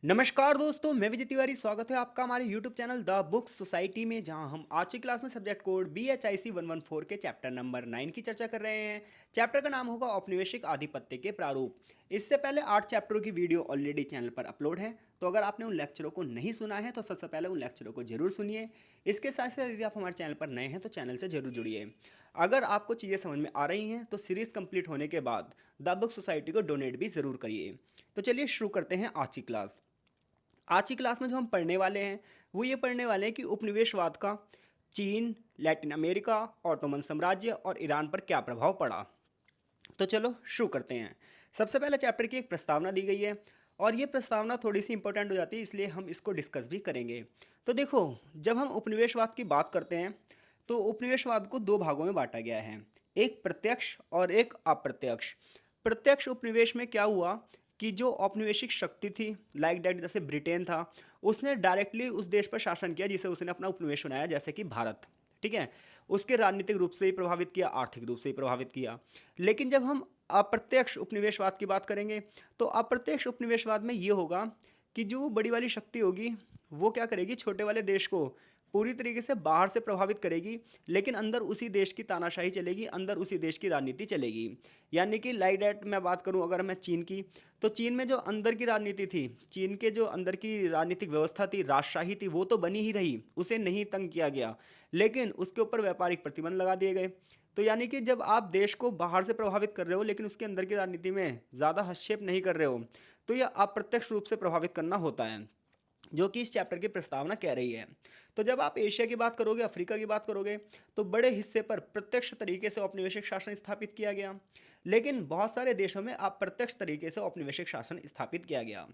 नमस्कार दोस्तों, मैं विजय तिवारी। स्वागत है आपका हमारे YouTube channel the book society में, जहां हम आज की क्लास में सब्जेक्ट कोड BHIC 114 के चैप्टर नंबर 9 की चर्चा कर रहे हैं। चैप्टर का नाम होगा औपनिवेशिक आधिपत्य के प्रारूप। इससे पहले 8 चैप्टरों की वीडियो ऑलरेडी चैनल पर अपलोड है, तो अगर आपने उन लेक्चरों को नहीं सुना है तो सबसे पहले उन लेक्चरों को जरूर सुनिए। इसके साथ साथ यदि आप हमारे चैनल पर नए हैं तो चैनल से जरूर जुड़िए। अगर आपको चीज़ें समझ में आ रही हैं तो सीरीज़ कंप्लीट होने के बाद द बुक सोसाइटी को डोनेट भी ज़रूर करिए। तो चलिए शुरू करते हैं आज की क्लास। आज की क्लास में जो हम पढ़ने वाले हैं वो ये पढ़ने वाले हैं कि उपनिवेशवाद का चीन, लैटिन अमेरिका, ऑटोमन साम्राज्य और ईरान पर क्या प्रभाव पड़ा। तो चलो शुरू करते हैं। सबसे पहले चैप्टर की एक प्रस्तावना दी गई है और ये प्रस्तावना थोड़ी सी इंपॉर्टेंट हो जाती है, इसलिए हम इसको डिस्कस भी करेंगे। तो देखो, जब हम उपनिवेशवाद की बात करते हैं तो उपनिवेशवाद को दो भागों में बांटा गया है, एक प्रत्यक्ष और एक अप्रत्यक्ष। प्रत्यक्ष उपनिवेश में क्या हुआ कि जो औपनिवेशिक शक्ति थी, लाइक दैट जैसे ब्रिटेन था, उसने डायरेक्टली उस देश पर शासन किया जिसे उसने अपना उपनिवेश बनाया, जैसे कि भारत। ठीक है, उसके राजनीतिक रूप से ही प्रभावित किया, आर्थिक रूप से ही प्रभावित किया। लेकिन जब हम अप्रत्यक्ष उपनिवेशवाद की बात करेंगे तो अप्रत्यक्ष उपनिवेशवाद में ये होगा कि जो बड़ी वाली शक्ति होगी वो क्या करेगी, छोटे वाले देश को पूरी तरीके से बाहर से प्रभावित करेगी, लेकिन अंदर उसी देश की तानाशाही चलेगी, अंदर उसी देश की राजनीति चलेगी। यानी कि लाइक डेट मैं बात करूं अगर मैं चीन की, तो चीन में जो अंदर की राजनीति थी, चीन के जो अंदर की राजनीतिक व्यवस्था थी, राजशाही थी, वो तो बनी ही रही, उसे नहीं तंग किया गया, लेकिन उसके ऊपर व्यापारिक प्रतिबंध लगा दिए गए। तो यानी कि जब आप देश को बाहर से प्रभावित कर रहे हो लेकिन उसके अंदर की राजनीति में ज़्यादा हस्तक्षेप नहीं कर रहे हो, तो यह अप्रत्यक्ष रूप से प्रभावित करना होता है, जो कि इस चैप्टर की प्रस्तावना कह रही है। तो जब आप एशिया की बात करोगे, अफ्रीका की बात करोगे, तो बड़े हिस्से पर प्रत्यक्ष तरीके से औपनिवेशिक शासन स्थापित किया गया, लेकिन बहुत सारे देशों में अप्रत्यक्ष तरीके से औपनिवेशिक शासन स्थापित किया गया।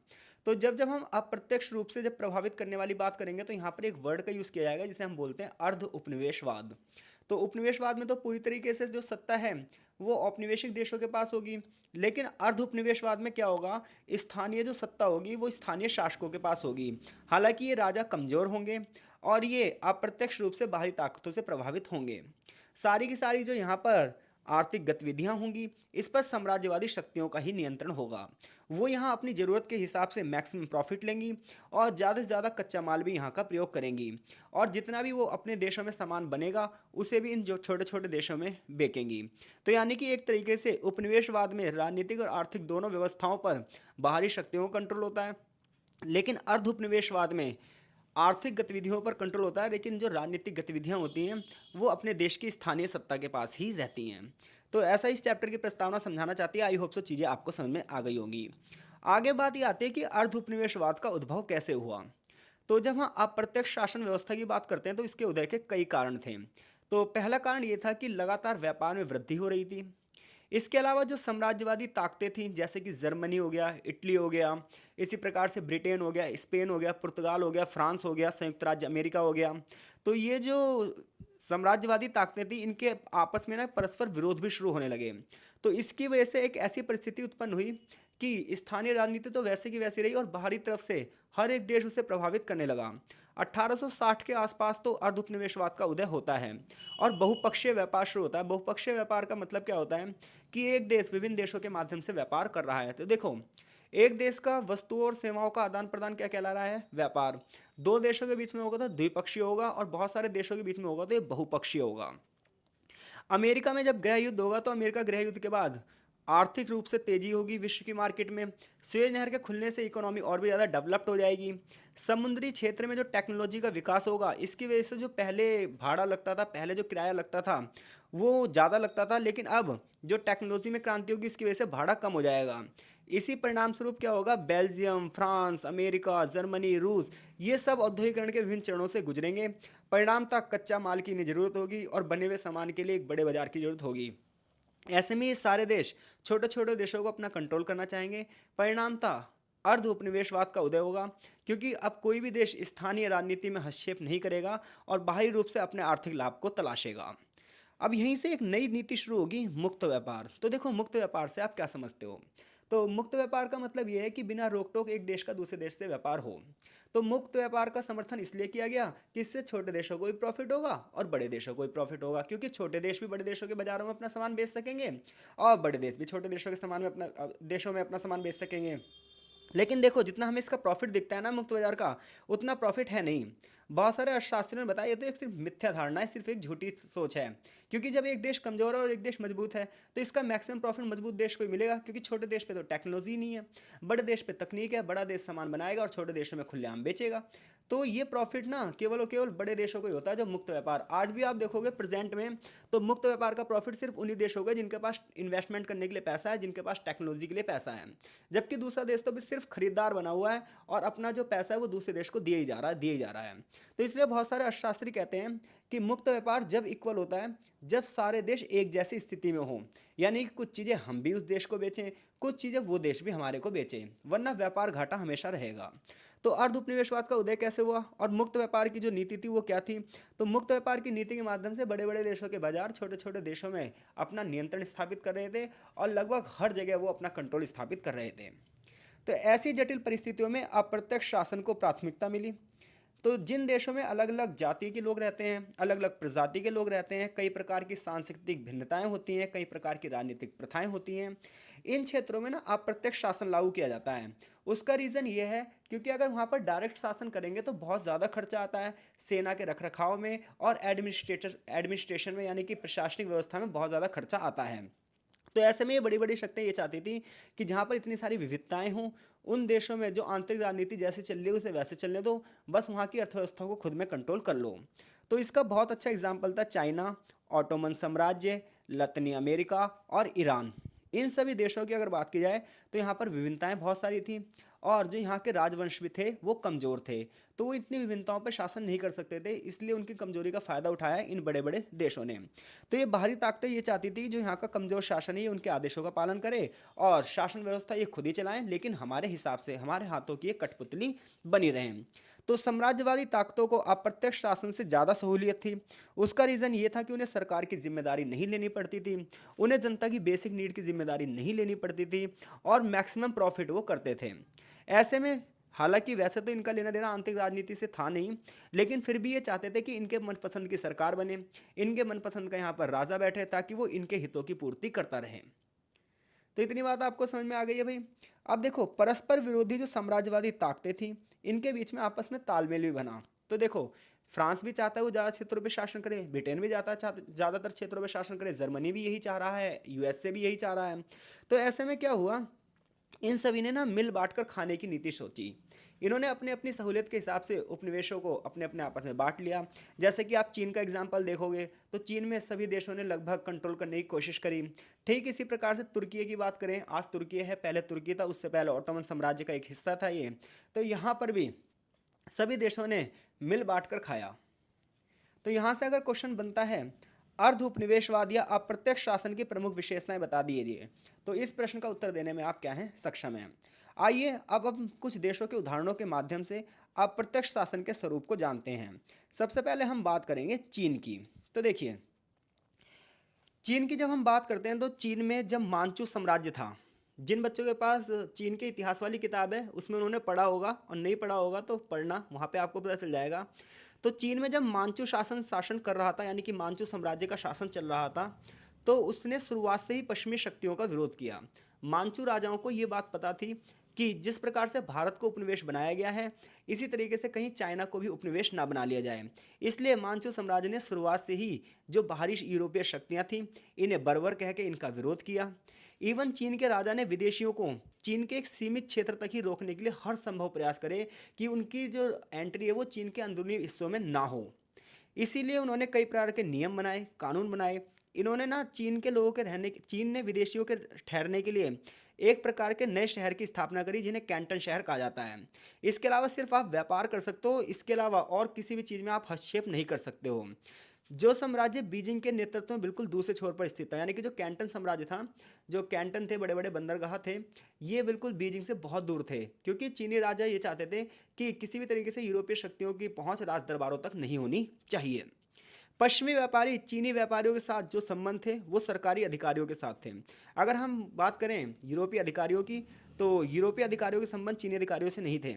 तो जब जब हम अप्रत्यक्ष रूप से जब प्रभावित करने वाली बात करेंगे तो यहाँ पर एक वर्ड का यूज़ किया जाएगा जिसे हम बोलते हैं अर्ध उपनिवेशवाद। तो उपनिवेशवाद में तो पूरी तरीके से जो सत्ता है वो औपनिवेशिक देशों के पास होगी, लेकिन अर्ध उपनिवेशवाद में क्या होगा, स्थानीय जो सत्ता होगी वो स्थानीय शासकों के पास होगी। हालांकि ये राजा कमजोर होंगे और ये अप्रत्यक्ष रूप से बाहरी ताकतों से प्रभावित होंगे। सारी की सारी जो यहाँ पर आर्थिक गतिविधियां होंगी, इस पर साम्राज्यवादी शक्तियों का ही नियंत्रण होगा। वो यहाँ अपनी ज़रूरत के हिसाब से मैक्सिमम प्रॉफिट लेंगी और ज़्यादा से ज़्यादा कच्चा माल भी यहाँ का प्रयोग करेंगी, और जितना भी वो अपने देशों में सामान बनेगा उसे भी इन जो छोटे छोटे देशों में बेचेंगी। तो यानी कि एक तरीके से उपनिवेशवाद में राजनीतिक और आर्थिक दोनों व्यवस्थाओं पर बाहरी शक्तियों का कंट्रोल होता है, लेकिन अर्ध उपनिवेशवाद में आर्थिक गतिविधियों पर कंट्रोल होता है, लेकिन जो राजनीतिक गतिविधियां होती हैं वो अपने देश की स्थानीय सत्ता के पास ही रहती हैं। तो ऐसा इस चैप्टर की प्रस्तावना समझाना चाहती है। आई होप सो चीज़ें आपको समझ में आ गई होंगी। आगे बात ये आती है कि अर्ध उपनिवेशवाद का उद्भव कैसे हुआ। तो जब हम अप्रत्यक्ष शासन व्यवस्था की बात करते हैं तो इसके उदय के कई कारण थे। तो पहला कारण ये था कि लगातार व्यापार में वृद्धि हो रही थी। इसके अलावा जो साम्राज्यवादी ताकतें थीं, जैसे कि जर्मनी हो गया, इटली हो गया, इसी प्रकार से ब्रिटेन हो गया, स्पेन हो गया, पुर्तगाल हो गया, फ्रांस हो गया, संयुक्त राज्य अमेरिका हो गया, तो ये जो साम्राज्यवादी ताकतें थी इनके आपस में ना परस्पर विरोध भी शुरू होने लगे। तो इसकी वजह से एक ऐसी परिस्थिति उत्पन्न हुई कि स्थानीय राजनीति तो वैसे की वैसी रही और बाहरी तरफ से हर एक देश उसे प्रभावित करने लगा। 1860 के आसपास तो अर्ध उपनिवेशवाद का उदय होता है और बहुपक्षीय व्यापार शुरू होता है। बहुपक्षीय व्यापार का मतलब क्या होता है कि एक देश विभिन्न देशों के माध्यम से व्यापार कर रहा है। तो देखो, एक देश का वस्तुओं और सेवाओं का आदान प्रदान क्या कहला रहा है, व्यापार। दो देशों के बीच में होगा तो द्विपक्षीय होगा और बहुत सारे देशों के बीच में होगा तो ये बहुपक्षीय होगा। अमेरिका में जब गृह युद्ध होगा तो अमेरिका गृह युद्ध के बाद आर्थिक रूप से तेजी होगी विश्व की मार्केट में। सुएज नहर के खुलने से इकोनॉमी और भी ज़्यादा डेवलप्ड हो जाएगी। समुद्री क्षेत्र में जो टेक्नोलॉजी का विकास होगा, इसकी वजह से जो पहले भाड़ा लगता था, पहले जो किराया लगता था वो ज़्यादा लगता था, लेकिन अब जो टेक्नोलॉजी में क्रांति होगी इसकी वजह से भाड़ा कम हो जाएगा। इसी परिणाम स्वरूप क्या होगा, बेल्जियम, फ्रांस, अमेरिका, जर्मनी, रूस, ये सब औद्योगिकरण के विभिन्न चरणों से गुजरेंगे। परिणाम तक कच्चा माल की इन्हें जरूरत होगी और बने हुए सामान के लिए एक बड़े बाजार की जरूरत होगी। ऐसे में ये सारे देश छोटे छोटे देशों को अपना कंट्रोल करना चाहेंगे। परिणामतः अर्ध उपनिवेशवाद का उदय होगा, क्योंकि अब कोई भी देश स्थानीय राजनीति में हस्तक्षेप नहीं करेगा और बाहरी रूप से अपने आर्थिक लाभ को तलाशेगा। अब यहीं से एक नई नीति शुरू होगी, मुक्त व्यापार। तो देखो, मुक्त व्यापार से आप क्या समझते हो। तो मुक्त व्यापार का मतलब यह है कि बिना रोक टोक एक देश का दूसरे देश से व्यापार हो। तो मुक्त व्यापार का समर्थन इसलिए किया गया कि इससे छोटे देशों को भी प्रॉफिट होगा और बड़े देशों को भी प्रॉफिट होगा, क्योंकि छोटे देश भी बड़े देशों के बाजारों में अपना सामान बेच सकेंगे और बड़े देश भी छोटे देशों के सामान में अपना देशों में अपना सामान बेच सकेंगे। लेकिन देखो जितना हमें इसका प्रॉफिट दिखता है ना मुक्त बाजार का, उतना प्रॉफिट है नहीं। बहुत सारे अर्थशास्त्रियों ने बताया ये तो एक सिर्फ मिथ्या धारणा है, सिर्फ एक झूठी सोच है। क्योंकि जब एक देश कमजोर है और एक देश मजबूत है तो इसका मैक्सिमम प्रॉफिट मजबूत देश को ही मिलेगा, क्योंकि छोटे देश पे तो टेक्नोलॉजी नहीं है, बड़े देश पे तकनीक है, बड़ा देश सामान बनाएगा और छोटे देशों में खुलेआम बेचेगा। तो ये प्रॉफिट ना केवल और केवल बड़े देशों को ही होता है जो मुक्त व्यापार। आज भी आप देखोगे प्रेजेंट में तो मुक्त व्यापार का प्रॉफिट सिर्फ उन्हीं देशों का जिनके पास इन्वेस्टमेंट करने के लिए पैसा है, जिनके पास टेक्नोलॉजी के लिए पैसा है। जबकि दूसरा देश तो भी सिर्फ खरीदार बना हुआ है और अपना जो पैसा है वो दूसरे देश को दिए ही जा रहा है, दिए ही जा रहा है। तो इसलिए बहुत सारे अर्थशास्त्री कहते हैं कि मुक्त व्यापार जब इक्वल होता है जब सारे देश एक जैसी स्थिति में हों, यानी कि कुछ चीज़ें हम भी उस देश को बेचें, कुछ चीज़ें वो देश भी हमारे को बेचें, वरना व्यापार घाटा हमेशा रहेगा। तो अर्ध उपनिवेशवाद का उदय कैसे हुआ और मुक्त व्यापार की जो नीति थी वो क्या थी? तो मुक्त व्यापार की नीति के माध्यम से बड़े बड़े देशों के बाजार छोटे छोटे देशों में अपना नियंत्रण स्थापित कर रहे थे और लगभग हर जगह वो अपना कंट्रोल स्थापित कर रहे थे। तो ऐसी जटिल परिस्थितियों में अप्रत्यक्ष शासन को प्राथमिकता मिली। तो जिन देशों में अलग अलग जाति के लोग रहते हैं, अलग अलग प्रजाति के लोग रहते हैं, कई प्रकार की सांस्कृतिक भिन्नताएं होती हैं, कई प्रकार की राजनीतिक प्रथाएं होती हैं, इन क्षेत्रों में ना अप्रत्यक्ष शासन लागू किया जाता है। उसका रीज़न ये है क्योंकि अगर वहाँ पर डायरेक्ट शासन करेंगे तो बहुत ज़्यादा खर्चा आता है सेना के रखरखाव में और एडमिनिस्ट्रेशन में, यानी कि प्रशासनिक व्यवस्था में बहुत ज़्यादा खर्चा आता है। तो ऐसे में ये बड़ी बड़ी शक्तियाँ ये चाहती थी कि जहाँ पर इतनी सारी विविधताएं हों, उन देशों में जो आंतरिक राजनीति जैसे चल रही है उसे वैसे चलने दो, बस वहाँ की अर्थव्यवस्था को खुद में कंट्रोल कर लो। तो इसका बहुत अच्छा एग्जाम्पल था चाइना, ऑटोमन साम्राज्य, लतनी अमेरिका और ईरान। इन सभी देशों की अगर बात की जाए तो यहाँ पर विभिन्नताएं बहुत सारी थी और जो यहाँ के राजवंश भी थे वो कमज़ोर थे, तो वो इतनी विभिन्नताओं पर शासन नहीं कर सकते थे, इसलिए उनकी कमजोरी का फ़ायदा उठाया इन बड़े बड़े देशों ने। तो ये बाहरी ताकतें ये चाहती थी जो यहाँ का कमज़ोर शासन है ये उनके आदेशों का पालन करे और शासन व्यवस्था ये खुद ही चलाएं, लेकिन हमारे हिसाब से हमारे हाथों की ये कठपुतली बनी रहें। तो साम्राज्यवादी ताकतों को अप्रत्यक्ष शासन से ज़्यादा सहूलियत थी। उसका रीज़न ये था कि उन्हें सरकार की जिम्मेदारी नहीं लेनी पड़ती थी, उन्हें जनता की बेसिक नीड की जिम्मेदारी नहीं लेनी पड़ती थी और मैक्सिमम प्रॉफिट वो करते थे। ऐसे में हालांकि वैसे तो इनका लेना देना आंतरिक राजनीति से था नहीं, लेकिन फिर भी ये चाहते थे कि इनके मनपसंद की सरकार बने, इनके मनपसंद का यहाँ पर राजा बैठे ताकि वो इनके हितों की पूर्ति करता रहे। तो इतनी बात आपको समझ में आ गई है भाई। अब देखो परस्पर विरोधी जो साम्राज्यवादी ताकतें थी इनके बीच में आपस में तालमेल भी बना। तो देखो फ्रांस भी चाहता है वो ज़्यादा क्षेत्रों पे शासन करे, ब्रिटेन भी ज़्यादातर क्षेत्रों पे शासन करे, जर्मनी भी यही चाह रहा है, यूएसए भी यही चाह रहा है। तो ऐसे में क्या हुआ, इन सभी ने ना मिल बांट कर खाने की नीति सोची। इन्होंने अपने अपनी सहूलियत के हिसाब से उपनिवेशों को अपने अपने आपस में बांट लिया। जैसे कि आप चीन का एग्जाम्पल देखोगे तो चीन में सभी देशों ने लगभग कंट्रोल करने की कोशिश करी। ठीक इसी प्रकार से तुर्की की बात करें, आज तुर्की है, पहले तुर्की था, उससे पहले ऑटोमन साम्राज्य का एक हिस्सा था ये। तो यहाँ पर भी सभी देशों ने मिल बांट कर खाया। तो यहाँ से अगर क्वेश्चन बनता है अर्ध उपनिवेशवाद या अप्रत्यक्ष शासन की प्रमुख विशेषताएं बता दीजिए, तो इस प्रश्न का उत्तर देने में आप क्या हैं, सक्षम हैं। आइए अब हम कुछ देशों के उदाहरणों के माध्यम से अप्रत्यक्ष शासन के स्वरूप को जानते हैं। सबसे पहले हम बात करेंगे चीन की। तो देखिए चीन की जब हम बात करते हैं तो चीन में जब मानचू साम्राज्य था, जिन बच्चों के पास चीन के इतिहास वाली किताब है उसमें उन्होंने पढ़ा होगा और नहीं पढ़ा होगा तो पढ़ना, वहाँ पे आपको पता चल जाएगा। तो चीन में जब मानचू शासन कर रहा था, यानी कि मानचू साम्राज्य का शासन चल रहा था, तो उसने शुरुआत से ही पश्चिमी शक्तियों का विरोध किया। मानचू राजाओं को ये बात पता थी कि जिस प्रकार से भारत को उपनिवेश बनाया गया है इसी तरीके से कहीं चाइना को भी उपनिवेश ना बना लिया जाए, इसलिए मानचू साम्राज्य ने शुरुआत से ही जो बाहरी यूरोपीय शक्तियाँ थीं इन्हें बर्बर कह के इनका विरोध किया। इवन चीन के राजा ने विदेशियों को चीन के एक सीमित क्षेत्र तक ही रोकने के लिए हर संभव प्रयास करे कि उनकी जो एंट्री है वो चीन के अंदरूनी हिस्सों में ना हो। इसीलिए उन्होंने कई प्रकार के नियम बनाए, कानून बनाए। इन्होंने ना चीन के लोगों के रहने, चीन ने विदेशियों के ठहरने के लिए एक प्रकार के नए शहर की स्थापना करी जिन्हें कैंटन शहर कहा जाता है। इसके अलावा सिर्फ आप व्यापार कर सकते हो, इसके अलावा और किसी भी चीज़ में आप हस्तक्षेप नहीं कर सकते हो। जो साम्राज्य बीजिंग के नेतृत्व में बिल्कुल दूसरे छोर पर स्थित था, यानी कि जो कैंटन साम्राज्य था, जो कैंटन थे, बड़े बड़े बंदरगाह थे, ये बिल्कुल बीजिंग से बहुत दूर थे, क्योंकि चीनी राजा ये चाहते थे कि किसी भी तरीके से यूरोपीय शक्तियों की पहुंच राज दरबारों तक नहीं होनी चाहिए। पश्चिमी व्यापारी चीनी व्यापारियों के साथ जो संबंध थे वो सरकारी अधिकारियों के साथ थे। अगर हम बात करें यूरोपीय अधिकारियों की, तो यूरोपीय अधिकारियों के संबंध चीनी अधिकारियों से नहीं थे।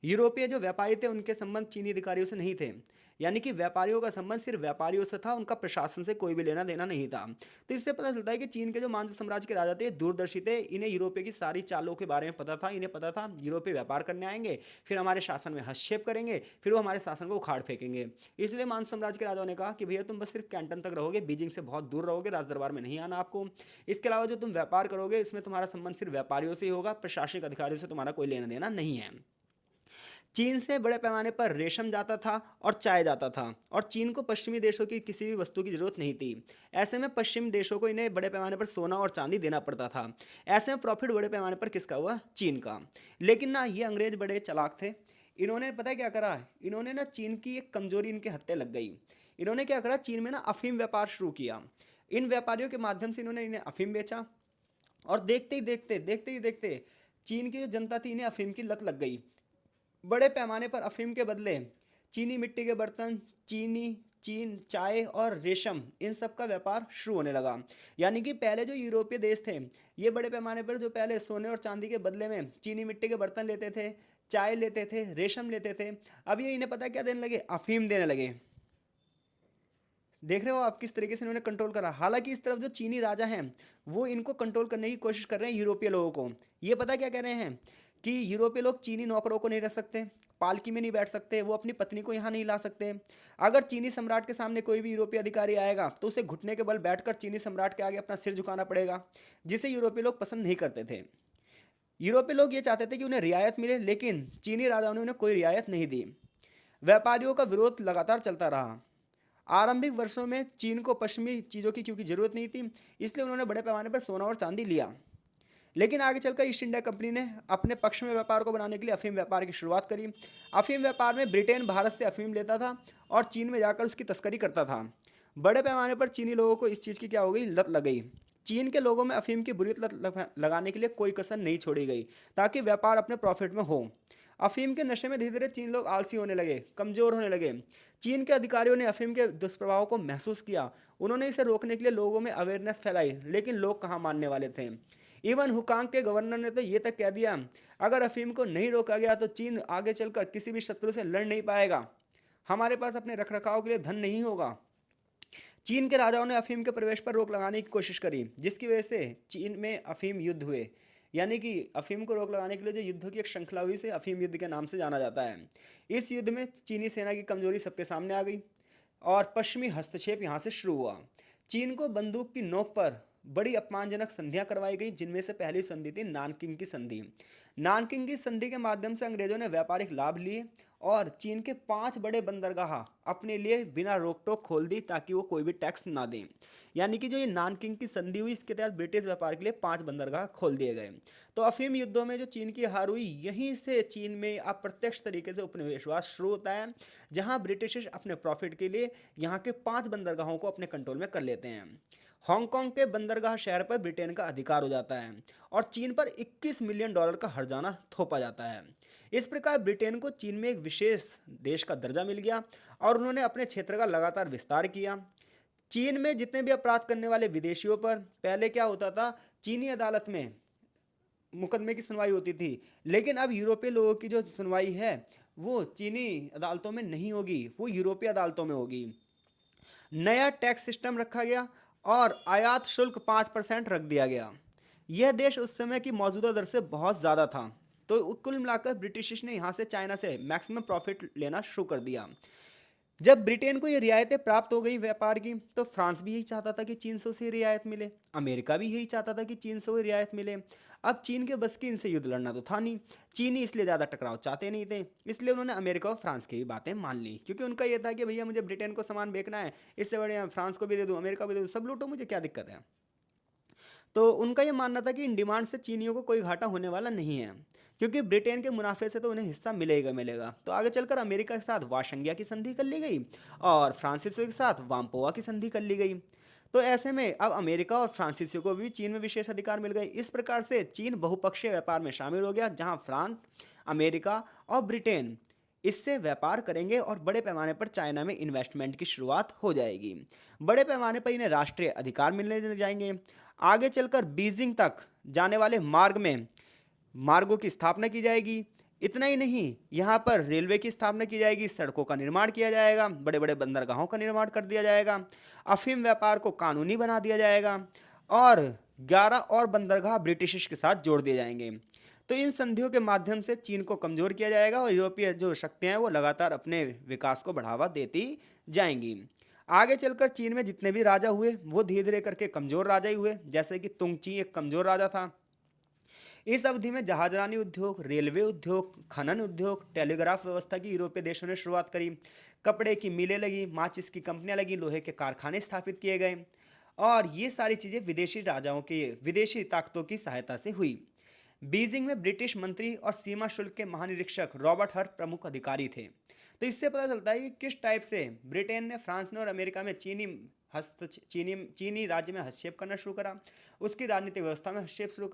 यूरोपीय जो व्यापारी थे उनके संबंध चीनी अधिकारियों से नहीं थे, यानी कि व्यापारियों का संबंध सिर्फ व्यापारियों से था, उनका प्रशासन से कोई भी लेना देना नहीं था। तो इससे पता चलता है कि चीन के जो मांझू साम्राज्य के राजा थे दूरदर्शी थे, इन्हें यूरोपीय की सारी चालों के बारे में पता था। इन्हें पता था यूरोपीय व्यापार करने आएंगे, फिर हमारे शासन में हस्तक्षेप करेंगे, फिर वो हमारे शासन को उखाड़ फेंकेंगे। इसलिए मांझू साम्राज्य के राजाओं ने कहा कि भैया तुम बस सिर्फ कैंटन तक रहोगे, बीजिंग से बहुत दूर रहोगे, राजदरबार में नहीं आना आपको। इसके अलावा जो तुम व्यापार करोगे इसमें तुम्हारा संबंध सिर्फ व्यापारियों से ही होगा, प्रशासनिक अधिकारियों से तुम्हारा कोई लेना देना नहीं है। चीन से बड़े पैमाने पर रेशम जाता था और चाय जाता था, और चीन को पश्चिमी देशों की किसी भी वस्तु की जरूरत नहीं थी। ऐसे में पश्चिमी देशों को इन्हें बड़े पैमाने पर सोना और चांदी देना पड़ता था। ऐसे में प्रॉफिट बड़े पैमाने पर किसका हुआ? चीन का। लेकिन ना ये अंग्रेज बड़े चालाक थे। इन्होंने पता है क्या करा? इन्होंने ना चीन की एक कमजोरी इनके हत्थे लग गई। इन्होंने क्या करा? चीन में ना अफीम व्यापार शुरू किया। इन व्यापारियों के माध्यम से इन्होंने इन्हें अफीम बेचा, और देखते ही देखते चीन की जो जनता थी इन्हें अफीम की लत लग गई। बड़े पैमाने पर अफीम के बदले चीनी मिट्टी के बर्तन, चीन, चाय और रेशम, इन सब का व्यापार शुरू होने लगा। यानी कि पहले जो यूरोपीय देश थे ये बड़े पैमाने पर जो पहले सोने और चांदी के बदले में चीनी मिट्टी के बर्तन लेते थे, चाय लेते थे, रेशम लेते थे, अब ये इन्हें पता क्या देने लगे? अफीम देने लगे। देख रहे हो आप किस तरीके से इन्होंने कंट्रोल करा। हालांकि इस तरफ जो चीनी राजा हैं वो इनको कंट्रोल करने की कोशिश कर रहे हैं यूरोपीय लोगों को। ये पता क्या कह रहे हैं कि यूरोपीय लोग चीनी नौकरों को नहीं रख सकते, पालकी में नहीं बैठ सकते, वो अपनी पत्नी को यहाँ नहीं ला सकते। अगर चीनी सम्राट के सामने कोई भी यूरोपीय अधिकारी आएगा तो उसे घुटने के बल बैठकर चीनी सम्राट के आगे अपना सिर झुकाना पड़ेगा, जिसे यूरोपीय लोग पसंद नहीं करते थे। यूरोपीय लोग ये चाहते थे कि उन्हें रियायत मिले, लेकिन चीनी राजाओं ने उन्हें कोई रियायत नहीं दी। व्यापारियों का विरोध लगातार चलता रहा। आरंभिक वर्षों में चीन को पश्चिमी चीज़ों की क्योंकि ज़रूरत नहीं थी, इसलिए उन्होंने बड़े पैमाने पर सोना और चांदी लिया। लेकिन आगे चलकर ईस्ट इंडिया कंपनी ने अपने पक्ष में व्यापार को बनाने के लिए अफीम व्यापार की शुरुआत करी। अफीम व्यापार में ब्रिटेन भारत से अफीम लेता था और चीन में जाकर उसकी तस्करी करता था। बड़े पैमाने पर चीनी लोगों को इस चीज़ की क्या हो गई? लत लग गई। चीन के लोगों में अफीम की बुरी लत लगाने के लिए कोई कसर नहीं छोड़ी गई, ताकि व्यापार अपने प्रॉफिट में हो। अफीम के नशे में धीरे धीरे चीन लोग आलसी होने लगे, कमज़ोर होने लगे। चीन के अधिकारियों ने अफीम के दुष्प्रभाव को महसूस किया। उन्होंने इसे रोकने के लिए लोगों में अवेयरनेस फैलाई, लेकिन लोग कहाँ मानने वाले थे। इवन हुकांग के गवर्नर ने तो ये तक कह दिया, अगर अफीम को नहीं रोका गया तो चीन आगे चलकर किसी भी शत्रु से लड़ नहीं पाएगा, हमारे पास अपने रखरखाव के लिए धन नहीं होगा। चीन के राजाओं ने अफीम के प्रवेश पर रोक लगाने की कोशिश करी, जिसकी वजह से चीन में अफीम युद्ध हुए। यानी कि अफीम को रोक लगाने के लिए जो युद्ध की एक श्रृंखला हुई से अफीम युद्ध के नाम से जाना जाता है। इस युद्ध में चीनी सेना की कमजोरी सबके सामने आ गई और पश्चिमी हस्तक्षेप यहाँ से शुरू हुआ। चीन को बंदूक की नोक पर बड़ी अपमानजनक संधियां करवाई गई, जिनमें से पहली संधि थी नानकिंग की संधि। नानकिंग की संधि के माध्यम से अंग्रेजों ने व्यापारिक लाभ लिए और चीन के 5 बड़े बंदरगाह अपने लिए बिना रोक टोक खोल दी, ताकि वो कोई भी टैक्स ना दें। यानी कि जो ये नानकिंग की संधि हुई, इसके तहत ब्रिटिश व्यापार के लिए 5 बंदरगाह खोल दिए गए। तो अफीम युद्धों में जो चीन की हार हुई, यहीं से चीन में अप्रत्यक्ष तरीके से उपनिवेशवाद शुरू होता है, जहां ब्रिटिश अपने प्रॉफिट के लिए यहाँ के 5 बंदरगाहों को अपने कंट्रोल में कर लेते हैं। हांगकांग के बंदरगाह शहर पर ब्रिटेन का अधिकार हो जाता है और चीन पर $21 मिलियन का हर्जाना थोपा जाता है। इस प्रकार ब्रिटेन को चीन में एक विशेष देश का दर्जा मिल गया और उन्होंने अपने क्षेत्र का लगातार विस्तार किया। चीन में जितने भी अपराध करने वाले विदेशियों पर पहले क्या होता था? चीनी अदालत में मुकदमे की सुनवाई होती थी, लेकिन अब यूरोपीय लोगों की जो सुनवाई है वो चीनी अदालतों में नहीं होगी, वो यूरोपीय अदालतों में होगी। नया टैक्स सिस्टम रखा गया और आयात शुल्क 5% रख दिया गया। यह देश उस समय की मौजूदा दर से बहुत ज़्यादा था। तो कुल मिलाकर ब्रिटिश ने यहाँ से चाइना से मैक्सिमम प्रॉफिट लेना शुरू कर दिया। जब ब्रिटेन को ये रियायतें प्राप्त हो गई व्यापार की, तो फ्रांस भी यही चाहता था कि चीन से उसे रियायत मिले, अमेरिका भी यही चाहता था कि चीन से वो रियायत मिले। अब चीन के बस की इनसे युद्ध लड़ना तो था नहीं, चीनी इसलिए ज़्यादा टकराव चाहते नहीं थे, इसलिए उन्होंने अमेरिका और फ्रांस की भी बातें मान ली, क्योंकि उनका ये था कि भैया मुझे ब्रिटेन को सामान बेचना है, इससे बढ़िया फ्रांस को भी दे दूँ, अमेरिका भी दे दूँ, सब लूटो, मुझे क्या दिक्कत है। तो उनका ये मानना था कि इन डिमांड से चीनियों को कोई घाटा होने वाला नहीं है, क्योंकि ब्रिटेन के मुनाफे से तो उन्हें हिस्सा मिलेगा। तो आगे चलकर अमेरिका के साथ वाशंगिया की संधि कर ली गई और फ्रांसीसियों के साथ वाम्पोआ की संधि कर ली गई। तो ऐसे में अब अमेरिका और फ्रांसीसियों को भी चीन में विशेष अधिकार मिल गए। इस प्रकार से चीन बहुपक्षीय व्यापार में शामिल हो गया, जहां फ्रांस, अमेरिका और ब्रिटेन इससे व्यापार करेंगे और बड़े पैमाने पर चाइना में इन्वेस्टमेंट की शुरुआत हो जाएगी। बड़े पैमाने पर इन्हें राष्ट्रीय अधिकार मिलने लग जाएंगे। आगे चलकर बीजिंग तक जाने वाले मार्गों की स्थापना की जाएगी। इतना ही नहीं, यहाँ पर रेलवे की स्थापना की जाएगी, सड़कों का निर्माण किया जाएगा, बड़े बड़े बंदरगाहों का निर्माण कर दिया जाएगा, अफीम व्यापार को कानूनी बना दिया जाएगा और 11 और बंदरगाह ब्रिटिश के साथ जोड़ दिए जाएंगे। तो इन संधियों के माध्यम से चीन को कमजोर किया जाएगा और यूरोपीय जो शक्तियां हैं वो लगातार अपने विकास को बढ़ावा देती जाएंगी। आगे चलकर चीन में जितने भी राजा हुए वो धीरे धीरे करके कमजोर राजा ही हुए, जैसे कि तुंगची एक कमजोर राजा था। इस अवधि में जहाजरानी उद्योग, रेलवे उद्योग, खनन उद्योग, टेलीग्राफ व्यवस्था की यूरोपीय देशों ने शुरुआत करी, कपड़े की मिलें लगी, माचिस की कंपनियां लगी, लोहे के कारखाने स्थापित किए गए और ये सारी चीज़ें विदेशी राजाओं के विदेशी ताकतों की सहायता से हुई। बीजिंग में ब्रिटिश मंत्री और सीमा शुल्क के महानिरीक्षक रॉबर्ट हर प्रमुख अधिकारी थे। तो इससे पता चलता है कि किस टाइप से ब्रिटेन ने, फ्रांस ने और अमेरिका में चीनी राज्य में हस्तक्षेप करना शुरू करा, उसकी राजनीतिक व्यवस्था में हस्तक्षेप शुरू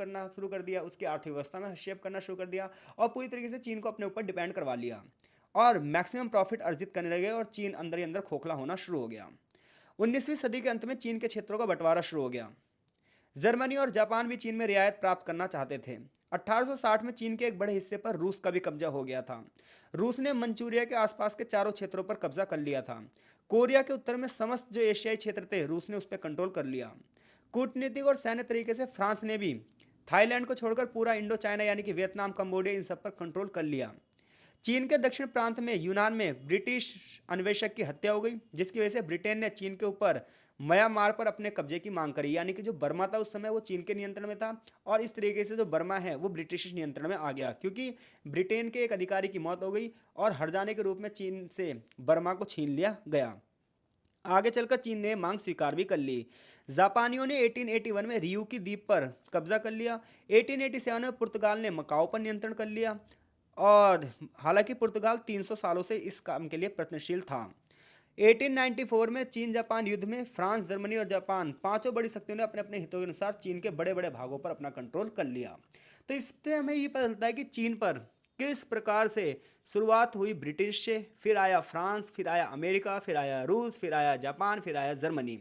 कर दिया, उसकी अर्थव्यवस्था में हस्तक्षेप करना शुरू कर दिया और पूरी तरीके से चीन को अपने ऊपर डिपेंड करवा लिया और मैक्सिमम प्रॉफिट अर्जित करने लगे और चीन अंदर ही अंदर खोखला होना शुरू हो गया। 19वीं सदी के अंत में चीन के क्षेत्रों का बंटवारा शुरू हो गया। जर्मनी और जापान भी चीन में रियायत प्राप्त करना चाहते थे। 1860 में चीन के एक बड़े हिस्से पर रूस का भी कब्जा हो गया था। रूस ने मंचूरिया के आसपास के चारों क्षेत्रों पर कब्जा कर लिया था। कोरिया के उत्तर में समस्त जो एशियाई क्षेत्र थे रूस ने उस पर कंट्रोल कर लिया। कूटनीतिक और सैन्य तरीके से फ्रांस ने भी थाईलैंड को छोड़कर पूरा इंडो चाइना यानी कि वियतनाम, कंबोडिया, इन सब पर कंट्रोल कर लिया। चीन के दक्षिण प्रांत में यूनान में ब्रिटिश अन्वेषक की हत्या हो गई, जिसकी वजह से ब्रिटेन ने चीन के ऊपर म्यांमार पर अपने कब्जे की मांग करी, यानी कि जो बर्मा था उस समय वो चीन के नियंत्रण में था और इस तरीके से जो बर्मा है वो ब्रिटिश नियंत्रण में आ गया, क्योंकि ब्रिटेन के एक अधिकारी की मौत हो गई और हर जाने के रूप में चीन से बर्मा को छीन लिया गया। आगे चलकर चीन ने मांग स्वीकार भी कर ली। जापानियों ने 1881 में रियू की द्वीप पर कब्जा कर लिया। 1887 में पुर्तगाल ने मकाओ पर नियंत्रण कर लिया और हालांकि पुर्तगाल 300 सालों से इस काम के लिए प्रयत्नशील था। 1894 में चीन जापान युद्ध में फ्रांस, जर्मनी और जापान पांचों बड़ी शक्तियों ने अपने अपने हितों के अनुसार चीन के बड़े बड़े भागों पर अपना कंट्रोल कर लिया। तो इससे हमें ये पता चलता है कि चीन पर किस प्रकार से शुरुआत हुई ब्रिटिश से, फिर आया फ्रांस, फिर आया अमेरिका, फिर आया रूस, फिर आया जापान, फिर आया जर्मनी।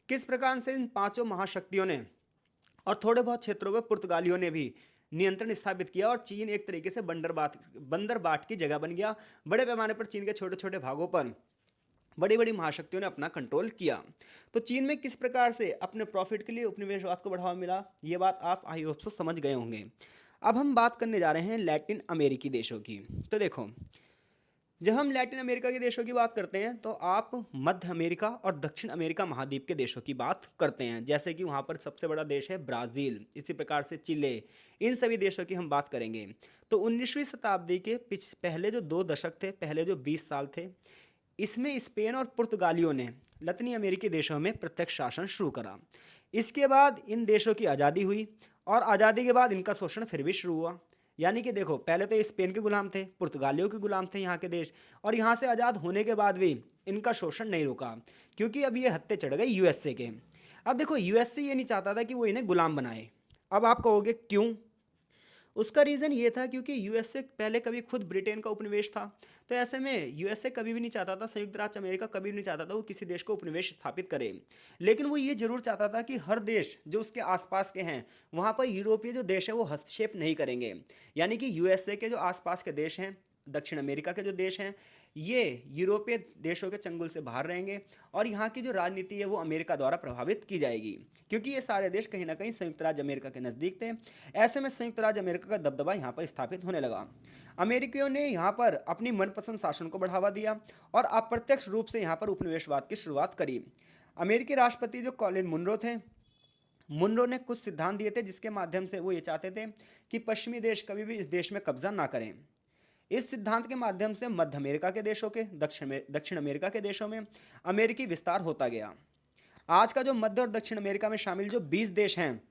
किस प्रकार से इन पांचों महाशक्तियों ने और थोड़े बहुत क्षेत्रों में पुर्तगालियों ने भी नियंत्रण स्थापित किया और चीन एक तरीके से बंदर बाट की जगह बन गया। बड़े पैमाने पर चीन के छोटे छोटे भागों पर बड़ी बड़ी महाशक्तियों ने अपना कंट्रोल किया। तो चीन में किस प्रकार से अपने प्रॉफिट के लिए उपनिवेशवाद को बढ़ावा मिला, ये बात आप आई होप सो समझ गए होंगे। अब हम बात करने जा रहे हैं लैटिन अमेरिकी देशों की। तो देखो, जब हम लैटिन अमेरिका के देशों की बात करते हैं तो आप मध्य अमेरिका और दक्षिण अमेरिका महाद्वीप के देशों की बात करते हैं, जैसे कि वहाँ पर सबसे बड़ा देश है ब्राज़ील, इसी प्रकार से चिले, इन सभी देशों की हम बात करेंगे। तो 19वीं शताब्दी के पहले जो 2 दशक थे, पहले जो 20 साल थे, इसमें स्पेन और पुर्तगालियों ने लतीनी अमेरिकी देशों में प्रत्यक्ष शासन शुरू करा। इसके बाद इन देशों की आज़ादी हुई और आज़ादी के बाद इनका शोषण फिर भी शुरू हुआ। यानी कि देखो, पहले तो ये स्पेन के गुलाम थे, पुर्तगालियों के गुलाम थे यहाँ के देश, और यहाँ से आज़ाद होने के बाद भी इनका शोषण नहीं रुका, क्योंकि अब ये हत्थे चढ़ गए यूएसए के। अब देखो, यूएसए ये नहीं चाहता था कि वो इन्हें गुलाम बनाए। अब आप कहोगे क्यों? उसका रीज़न ये था क्योंकि यूएसए पहले कभी खुद ब्रिटेन का उपनिवेश था। तो ऐसे में यूएसए कभी भी नहीं चाहता था, संयुक्त राज्य अमेरिका कभी भी नहीं चाहता था वो किसी देश को उपनिवेश स्थापित करे। लेकिन वो ये जरूर चाहता था कि हर देश जो उसके आसपास के हैं वहाँ पर यूरोपीय जो देश है वो हस्तक्षेप नहीं करेंगे। यानी कि यूएसए के जो आसपास के देश हैं, दक्षिण अमेरिका के जो देश हैं, ये यूरोपीय देशों के चंगुल से बाहर रहेंगे और यहाँ की जो राजनीति है वो अमेरिका द्वारा प्रभावित की जाएगी, क्योंकि ये सारे देश कहीं ना कहीं संयुक्त राज्य अमेरिका के नज़दीक थे। ऐसे में संयुक्त राज्य अमेरिका का दबदबा यहाँ पर स्थापित होने लगा। अमेरिकियों ने यहाँ पर अपनी मनपसंद शासन को बढ़ावा दिया और अप्रत्यक्ष रूप से यहाँ पर उपनिवेशवाद की शुरुआत करी। अमेरिकी राष्ट्रपति जो कॉलिन मुनरो थे, मुनरो ने कुछ सिद्धांत दिए थे जिसके माध्यम से वो ये चाहते थे कि पश्चिमी देश कभी भी इस देश में कब्जा ना करें। इस सिद्धांत के माध्यम से मध्य अमेरिका के देशों के दक्षिण अमेरिका के देशों में अमेरिकी विस्तार होता गया। आज का जो मध्य और दक्षिण अमेरिका में शामिल जो 20 देश हैं,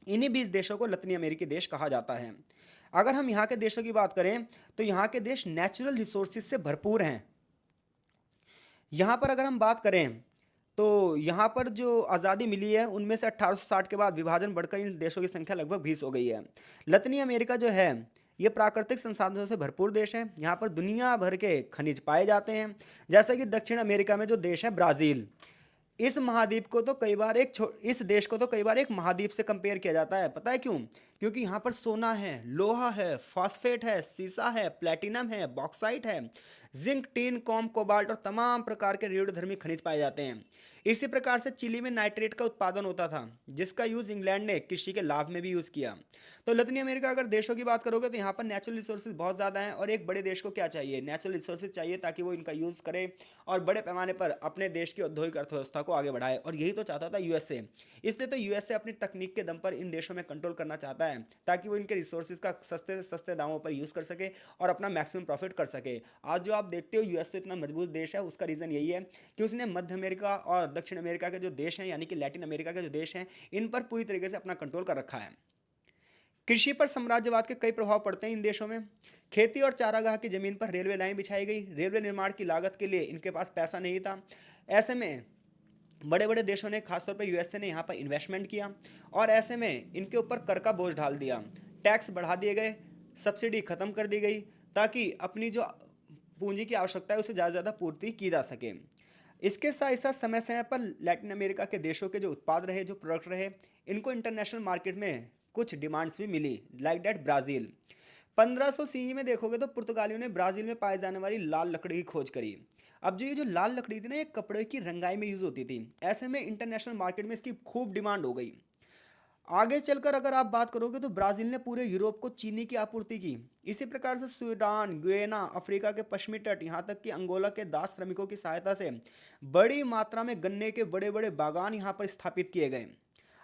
इन्हीं 20 देशों को लतीनी अमेरिकी देश कहा जाता है। अगर हम यहाँ के देशों की बात करें तो यहाँ के देश नेचुरल रिसोर्सेज से भरपूर हैं। यहाँ पर अगर हम बात करें तो यहाँ पर जो आज़ादी मिली है उनमें से 1860 के बाद विभाजन बढ़कर इन देशों की संख्या लगभग 20 हो गई है। लतीनी अमेरिका जो है ये प्राकृतिक संसाधनों से भरपूर देश है। यहाँ पर दुनिया भर के खनिज पाए जाते हैं। जैसे कि दक्षिण अमेरिका में जो देश है ब्राज़ील, इस महाद्वीप को तो कई बार इस देश को तो कई बार एक महाद्वीप से कंपेयर किया जाता है। पता है क्यों? क्योंकि यहाँ पर सोना है, लोहा है, फॉस्फेट है, सीसा है, प्लेटिनम है, बॉक्साइट है, जिंक, टिन, कॉम, कोबाल्ट और तमाम प्रकार के रेडियोधर्मी खनिज पाए जाते हैं। इसी प्रकार से चिली में नाइट्रेट का उत्पादन होता था, जिसका यूज इंग्लैंड ने कृषि के लाभ में भी यूज किया। तो लतीनी अमेरिका अगर देशों की बात करोगे तो यहाँ पर नेचुरल रिसोर्सेज बहुत ज़्यादा हैं, और एक बड़े देश को क्या चाहिए, नेचुरल रिसोर्सेज चाहिए ताकि वो इनका यूज़ करे और बड़े पैमाने पर अपने देश की औद्योगिक अर्थव्यवस्था को आगे बढ़ाए। और यही तो चाहता था यूएसए। इसलिए तो यूएसए अपनी तकनीक के दम पर इन देशों में कंट्रोल करना चाहता है, ताकि वो इनके रिसोर्सेज का सस्ते से सस्ते दामों पर यूज़ कर सके और अपना मैक्सिमम प्रॉफिट कर सके। आज जो आप देखते हो यूएसए इतना मजबूत देश है, उसका रीज़न यही है कि उसने मध्य अमेरिका और दक्षिण अमेरिका के जो देश हैं, यानी कि लैटिन अमेरिका के जो देश हैं, इन पर पूरी तरीके से अपना कंट्रोल कर रखा है। कृषि पर साम्राज्यवाद के कई प्रभाव पड़ते हैं इन देशों में। खेती और चारागाह की जमीन पर रेलवे लाइन बिछाई गई। रेलवे निर्माण की लागत के लिए इनके पास पैसा नहीं था। ऐसे में बड़े बड़े देशों ने, खासतौर पर यूएसए ने यहाँ पर इन्वेस्टमेंट किया, और ऐसे में इनके ऊपर कर का बोझ डाल दिया। टैक्स बढ़ा दिए गए, सब्सिडी खत्म कर दी गई, ताकि अपनी जो पूंजी की आवश्यकता है उसे ज़्यादा से ज़्यादा पूर्ति की जा सके। इसके साथ साथ समय समय पर लैटिन अमेरिका के देशों के जो उत्पाद रहे, जो प्रोडक्ट रहे, इनको इंटरनेशनल मार्केट में कुछ डिमांड्स भी मिली, लाइक दैट ब्राज़ील। 1500 सीई में देखोगे तो पुर्तगालियों ने ब्राज़ील में पाए जाने वाली लाल लकड़ी की खोज करी। अब जो ये जो लाल लकड़ी थी ना, ये कपड़े की रंगाई में यूज़ होती थी। ऐसे में इंटरनेशनल मार्केट में इसकी खूब डिमांड हो गई। आगे चलकर अगर आप बात करोगे तो ब्राज़ील ने पूरे यूरोप को चीनी की आपूर्ति की। इसी प्रकार से सूडान, गुयेना, अफ्रीका के पश्चिमी तट, यहाँ तक कि अंगोला के दास श्रमिकों की सहायता से बड़ी मात्रा में गन्ने के बड़े बड़े बागान यहाँ पर स्थापित किए गए।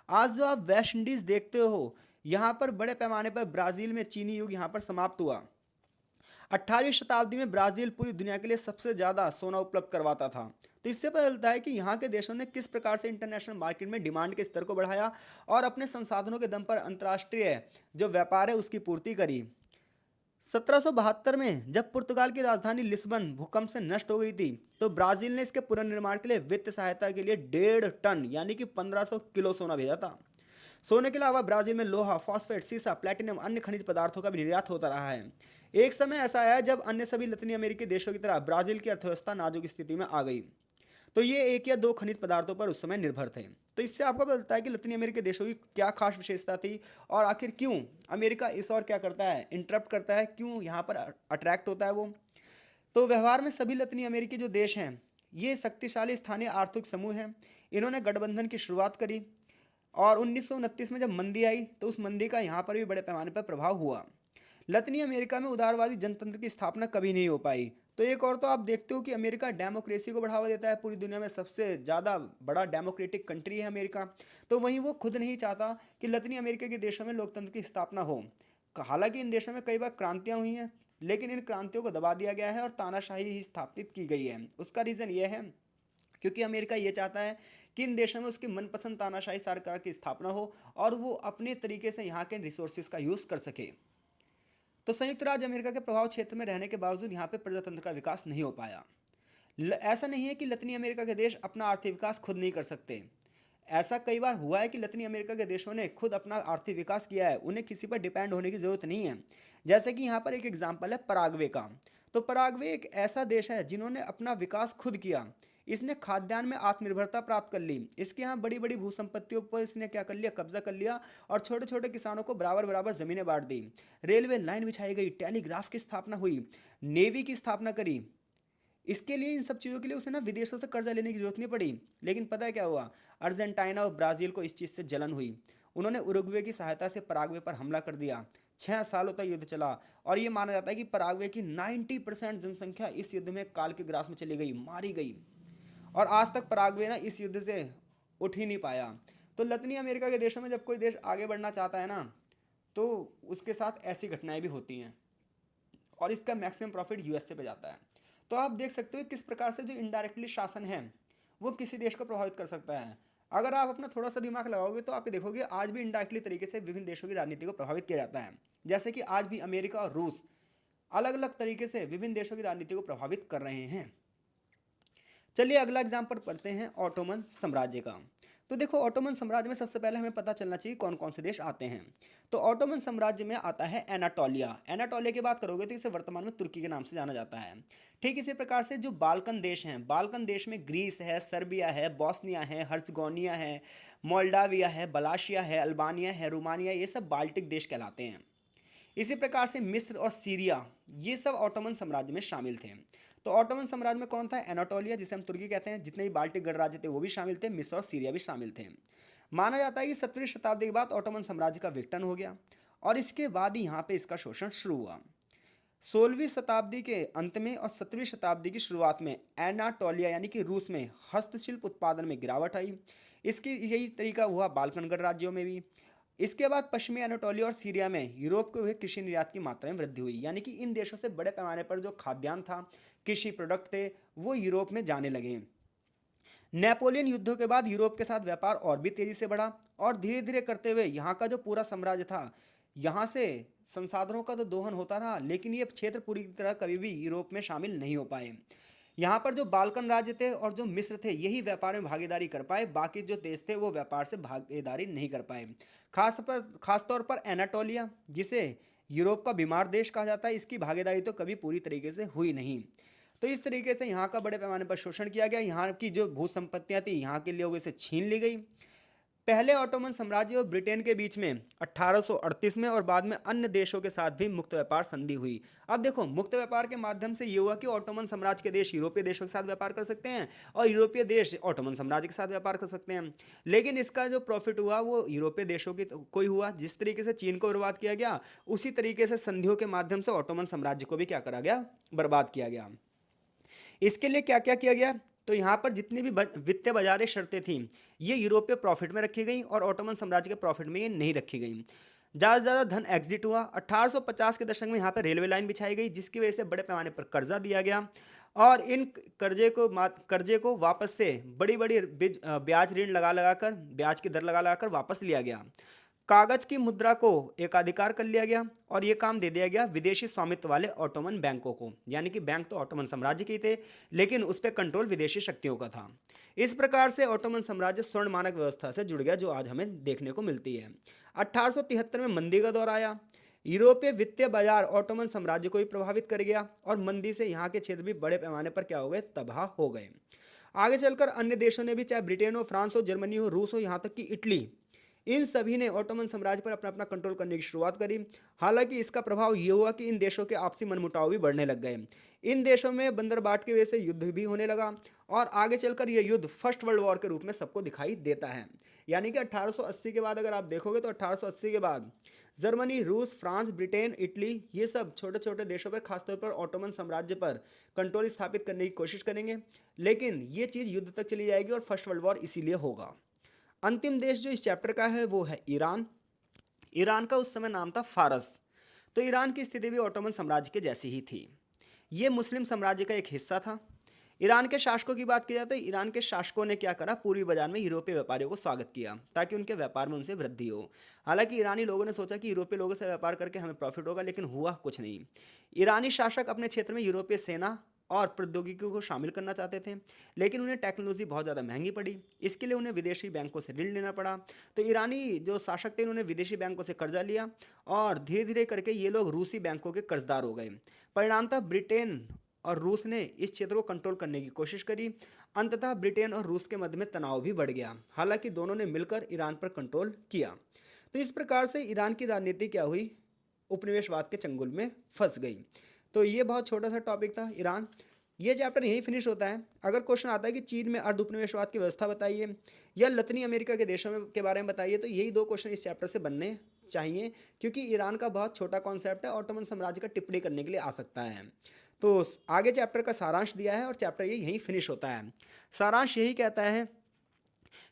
आज जो आप वेस्ट इंडीज़ देखते हो, यहाँ पर बड़े पैमाने पर ब्राज़ील में चीनी युग यहाँ पर समाप्त हुआ। 18वीं शताब्दी में ब्राज़ील पूरी दुनिया के लिए सबसे ज़्यादा सोना उपलब्ध करवाता था। तो इससे पता चलता है कि यहाँ के देशों ने किस प्रकार से इंटरनेशनल मार्केट में डिमांड के स्तर को बढ़ाया और अपने संसाधनों के दम पर अंतर्राष्ट्रीय जो व्यापार है उसकी पूर्ति करी। 1772 में जब पुर्तगाल की राजधानी लिस्बन भूकंप से नष्ट हो गई थी, तो ब्राज़ील ने इसके पुनर्निर्माण के लिए वित्त सहायता के लिए 1.5 टन यानी कि 1500 किलो सोना भेजा था। सोने के अलावा ब्राज़ील में लोहा, फॉस्फेट, सीसा, प्लेटिनम, अन्य खनिज पदार्थों का भी निर्यात होता रहा है। एक समय ऐसा आया जब अन्य सभी लतीनी अमेरिकी देशों की तरह ब्राज़ील की अर्थव्यवस्था नाजुक स्थिति में आ गई। तो ये एक या दो खनिज पदार्थों पर उस समय निर्भर थे। तो इससे आपको पता चलता है कि लतीनी अमेरिकी देशों की क्या खास विशेषता थी, और आखिर क्यों अमेरिका इस और क्या करता है, इंटरप्ट करता है, क्यों यहाँ पर अट्रैक्ट होता है वो। तो व्यवहार में सभी लतीनी अमेरिकी जो देश हैं, ये शक्तिशाली स्थानीय आर्थिक समूह हैं। इन्होंने गठबंधन की शुरुआत करी, और 1929 में जब मंदी आई तो उस मंदी का यहाँ पर भी बड़े पैमाने पर प्रभाव हुआ। लतीनी अमेरिका में उदारवादी जनतंत्र की स्थापना कभी नहीं हो पाई। तो एक और तो आप देखते हो कि अमेरिका डेमोक्रेसी को बढ़ावा देता है, पूरी दुनिया में सबसे ज़्यादा बड़ा डेमोक्रेटिक कंट्री है अमेरिका। तो वहीं वो खुद नहीं चाहता कि लतीनी अमेरिका के देशों में लोकतंत्र की स्थापना हो। हालांकि इन देशों में कई बार क्रांतियाँ हुई हैं, लेकिन इन क्रांतियों को दबा दिया गया है और तानाशाही ही स्थापित की गई है। उसका रीज़न ये है क्योंकि अमेरिका ये चाहता है कि इन देशों में उसकी मनपसंद तानाशाही सरकार की स्थापना हो और वो अपने तरीके से यहाँ के रिसोर्सेज का यूज़ कर सके। तो संयुक्त राज्य अमेरिका के प्रभाव क्षेत्र में रहने के बावजूद यहाँ पे प्रजातंत्र का विकास नहीं हो पाया। ऐसा नहीं है कि लतीनी अमेरिका के देश अपना आर्थिक विकास खुद नहीं कर सकते। ऐसा कई बार हुआ है कि लतीनी अमेरिका के देशों ने खुद अपना आर्थिक विकास किया है, उन्हें किसी पर डिपेंड होने की ज़रूरत नहीं है। जैसे कि यहाँ पर एक एग्जाम्पल है पराग्वे का। तो पराग्वे एक ऐसा देश है जिन्होंने अपना विकास खुद किया। इसने खाद्यान्न में आत्मनिर्भरता प्राप्त कर ली। इसके यहाँ बड़ी बड़ी भूसंपत्तियों पर इसने क्या कर लिया, कब्जा कर लिया, और छोटे छोटे किसानों को बराबर बराबर ज़मीनें बांट दी। रेलवे लाइन बिछाई गई, टेलीग्राफ की स्थापना हुई, नेवी की स्थापना करी। इसके लिए, इन सब चीज़ों के लिए उसे ना विदेशों से कर्जा लेने की जरूरत नहीं पड़ी। लेकिन पता है क्या हुआ, अर्जेंटीना और ब्राज़ील को इस चीज़ से जलन हुई। उन्होंने उरुग्वे की सहायता से पराग्वे पर हमला कर दिया। 6 सालों तक युद्ध चला, और ये माना जाता है कि पराग्वे की 90% जनसंख्या इस युद्ध में काल के ग्रास में चली गई, मारी गई। और आज तक पराग्वे ना इस युद्ध से उठ ही नहीं पाया। तो लतीनी अमेरिका के देशों में जब कोई देश आगे बढ़ना चाहता है ना, तो उसके साथ ऐसी घटनाएं भी होती हैं, और इसका मैक्सिमम प्रॉफिट यूएसए पे जाता है। तो आप देख सकते हो किस प्रकार से जो इनडायरेक्टली शासन है वो किसी देश को प्रभावित कर सकता है। अगर आप अपना थोड़ा सा दिमाग लगाओगे तो आप ये देखोगे आज भी इनडायरेक्टली तरीके से विभिन्न देशों की राजनीति को प्रभावित किया जाता है। जैसे कि आज भी अमेरिका और रूस अलग अलग तरीके से विभिन्न देशों की राजनीति को प्रभावित कर रहे हैं। चलिए अगला एग्जाम्पल पढ़ते हैं ऑटोमन साम्राज्य का। तो देखो ऑटोमन साम्राज्य में सबसे पहले हमें पता चलना चाहिए कौन कौन से देश आते हैं। तो ऑटोमन साम्राज्य में आता है एनाटोलिया। एनाटोलिया की बात करोगे तो इसे वर्तमान में तुर्की के नाम से जाना जाता है। ठीक इसी प्रकार से जो बाल्कन देश हैं, बाल्कन देश में ग्रीस है, सर्बिया है, बॉस्निया है, हर्जगोनिया है, मोल्डाविया है, बलाशिया है, अल्बानिया है, रोमानिया, ये सब बाल्टिक देश कहलाते हैं। इसी प्रकार से मिस्र और सीरिया, ये सब ऑटोमन साम्राज्य में शामिल थे। तो ऑटोमन साम्राज्य में कौन था? एनाटोलिया, जिसे हम तुर्की कहते हैं, जितने भी बाल्टिक गणराज्य थे वो भी शामिल थे, मिस्र और सीरिया भी शामिल थे। माना जाता है कि 17वीं शताब्दी के बाद ऑटोमन साम्राज्य का विघटन हो गया और इसके बाद ही यहाँ पे इसका शोषण शुरू हुआ। 16वीं शताब्दी के अंत में और 17वीं शताब्दी की शुरुआत में एनाटोलिया यानी कि रूस में हस्तशिल्प उत्पादन में गिरावट आई। इसकी यही तरीका हुआ बाल्कन गणराज्यों में भी। इसके बाद पश्चिमी एनाटोलिया और सीरिया में यूरोप को हुए कृषि निर्यात की मात्रा में वृद्धि हुई, यानी कि इन देशों से बड़े पैमाने पर जो खाद्यान्न था, कृषि प्रोडक्ट थे, वो यूरोप में जाने लगे। नेपोलियन युद्धों के बाद यूरोप के साथ व्यापार और भी तेजी से बढ़ा और धीरे धीरे करते हुए यहाँ का जो पूरा साम्राज्य था, यहाँ से संसाधनों का तो दोहन होता रहा, लेकिन ये क्षेत्र पूरी तरह कभी भी यूरोप में शामिल नहीं हो पाए। यहाँ पर जो बाल्कन राज्य थे और जो मिस्र थे, यही व्यापार में भागीदारी कर पाए, बाकी जो देश थे वो व्यापार से भागीदारी नहीं कर पाए। खासतौर पर एनाटोलिया, जिसे यूरोप का बीमार देश कहा जाता है, इसकी भागीदारी तो कभी पूरी तरीके से हुई नहीं। तो इस तरीके से यहाँ का बड़े पैमाने पर शोषण किया गया। यहाँ की जो भू संपत्तियाँ थी, यहाँ के लोगों से छीन ली गई। पहले ऑटोमन साम्राज्य और ब्रिटेन के बीच में 1838 में और बाद में अन्य देशों के साथ भी मुक्त व्यापार संधि हुई। अब देखो, मुक्त व्यापार के माध्यम से ये हुआ कि ऑटोमन साम्राज्य के देश यूरोपीय देशों के साथ व्यापार कर सकते हैं और यूरोपीय देश ऑटोमन साम्राज्य के साथ व्यापार कर सकते हैं। लेकिन इसका जो प्रॉफिट हुआ वो यूरोपीय देशों की को ही हुआ। जिस तरीके से चीन को बर्बाद किया गया, उसी तरीके से संधियों के माध्यम से ऑटोमन साम्राज्य को भी क्या करा गया? बर्बाद किया गया। इसके लिए क्या क्या किया गया? तो यहाँ पर जितनी भी वित्तीय बाजारें शर्तें थीं, ये यूरोपीय प्रॉफिट में रखी गई और ऑटोमन साम्राज्य के प्रॉफिट में ये नहीं रखी गई। ज़्यादा से ज़्यादा धन एग्जिट हुआ। 1850 के दशक में यहाँ पर रेलवे लाइन बिछाई गई, जिसकी वजह से बड़े पैमाने पर कर्जा दिया गया और इन कर्जे को वापस से बड़ी बड़ी ब्याज ऋण लगा लगा कर, ब्याज की दर लगा लगा कर वापस लिया गया। कागज की मुद्रा को एकाधिकार कर लिया गया और ये काम दे दिया गया विदेशी स्वामित्व वाले ऑटोमन बैंकों को। यानी कि बैंक तो ऑटोमन साम्राज्य के ही थे, लेकिन उस पर कंट्रोल विदेशी शक्तियों का था। इस प्रकार से ऑटोमन साम्राज्य स्वर्ण मानक व्यवस्था से जुड़ गया, जो आज हमें देखने को मिलती है। 1873 में मंदी का दौर आया। यूरोपीय वित्तीय बाजार ऑटोमन साम्राज्य को भी प्रभावित कर गया और मंदी से यहाँ के क्षेत्र भी बड़े पैमाने पर क्या हो गए? तबाह हो गए। आगे चलकर अन्य देशों ने भी, चाहे ब्रिटेन हो, फ्रांस हो, जर्मनी हो, रूस हो, यहाँ तक कि इटली, इन सभी ने ऑटोमन साम्राज्य पर अपना अपना कंट्रोल करने की शुरुआत करी। हालांकि इसका प्रभाव ये हुआ कि इन देशों के आपसी मनमुटाव भी बढ़ने लग गए। इन देशों में बंदरबाट की वजह से युद्ध भी होने लगा और आगे चलकर यह युद्ध फर्स्ट वर्ल्ड वॉर के रूप में सबको दिखाई देता है। यानी कि 1880 के बाद अगर आप देखोगे तो 1880 के बाद जर्मनी, रूस, फ्रांस, ब्रिटेन, इटली, ये सब छोटे छोटे देशों पर, खासतौर पर ऑटोमन साम्राज्य पर कंट्रोल स्थापित करने की कोशिश करेंगे। लेकिन ये चीज़ युद्ध तक चली जाएगी और फर्स्ट वर्ल्ड वॉर इसीलिए होगा। अंतिम देश जो इस चैप्टर का है वो है ईरान। ईरान का उस समय नाम था फारस। तो ईरान की स्थिति भी ऑटोमन साम्राज्य के जैसी ही थी। ये मुस्लिम साम्राज्य का एक हिस्सा था। ईरान के शासकों की बात की जाए तो ईरान के शासकों ने क्या करा? पूर्वी बाजार में यूरोपीय व्यापारियों को स्वागत किया ताकि उनके व्यापार में उनसे वृद्धि हो। हालांकि ईरानी लोगों ने सोचा कि यूरोपीय लोगों से व्यापार करके हमें प्रॉफिट होगा, लेकिन हुआ कुछ नहीं। ईरानी शासक अपने क्षेत्र में यूरोपीय सेना और प्रौद्योगिकियों को शामिल करना चाहते थे, लेकिन उन्हें टेक्नोलॉजी बहुत ज़्यादा महंगी पड़ी। इसके लिए उन्हें विदेशी बैंकों से ऋण लेना पड़ा। तो ईरानी जो शासक थे, उन्होंने विदेशी बैंकों से कर्जा लिया और धीरे धीरे करके ये लोग रूसी बैंकों के कर्जदार हो गए। परिणामतः ब्रिटेन और रूस ने इस क्षेत्र को कंट्रोल करने की कोशिश करी। अंततः ब्रिटेन और रूस के मध्य में तनाव भी बढ़ गया। हालांकि दोनों ने मिलकर ईरान पर कंट्रोल किया। तो इस प्रकार से ईरान की राजनीति क्या हुई? उपनिवेशवाद के चंगुल में फंस गई। तो ये बहुत छोटा सा टॉपिक था ईरान। ये चैप्टर यहीं फिनिश होता है। अगर क्वेश्चन आता है कि चीन में अर्ध उपनिवेशवाद की व्यवस्था बताइए या लतीनी अमेरिका के देशों में के बारे में बताइए, तो यही दो क्वेश्चन इस चैप्टर से बनने चाहिए, क्योंकि ईरान का बहुत छोटा कॉन्सेप्ट है, ऑटोमन साम्राज्य का टिप्पणी करने के लिए आ सकता है। तो आगे चैप्टर का सारांश दिया है और चैप्टर ये यहीं फिनिश होता है। सारांश यही कहता है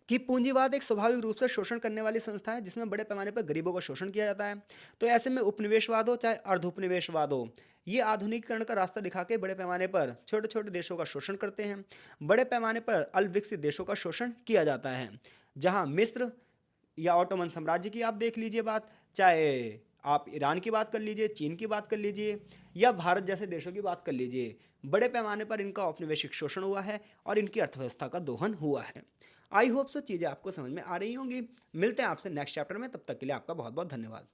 कि पूंजीवाद एक स्वाभाविक रूप से शोषण करने वाली संस्था है, जिसमें बड़े पैमाने पर गरीबों का शोषण किया जाता है। तो ऐसे में उपनिवेशवाद हो चाहे अर्ध उपनिवेशवाद हो, ये आधुनिकीकरण का रास्ता दिखा के बड़े पैमाने पर छोटे छोटे देशों का शोषण करते हैं। बड़े पैमाने पर अल्पविकसित देशों का शोषण किया जाता है, जहाँ मिस्र या ऑटोमन साम्राज्य की आप देख लीजिए बात, चाहे आप ईरान की बात कर लीजिए, चीन की बात कर लीजिए या भारत जैसे देशों की बात कर लीजिए, बड़े पैमाने पर इनका औपनिवेशिक शोषण हुआ है और इनकी अर्थव्यवस्था का दोहन हुआ है। आई होप सो चीज़ें आपको समझ में आ रही होंगी। मिलते हैं आपसे नेक्स्ट चैप्टर में, तब तक के लिए आपका बहुत बहुत धन्यवाद।